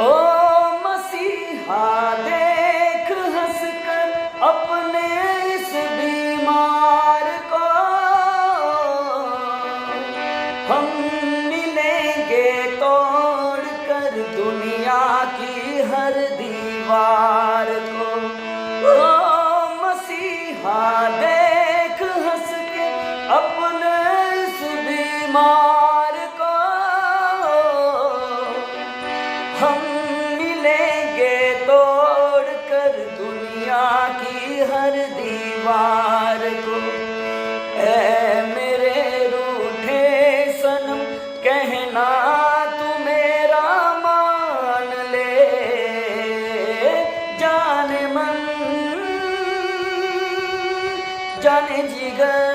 ओ मसीहा देख हंस कर अपने इस बीमार को, हम मिलेंगे तोड़ कर दुनिया की हर दीवार को। ओ मसीहा देख हंस के अपने इस बीमार को, हम मिलेंगे तोड़ कर दुनिया की हर दीवार को। ऐ मेरे रूठे सनम कहना तू मेरा मान ले, जाने मन जाने जिगर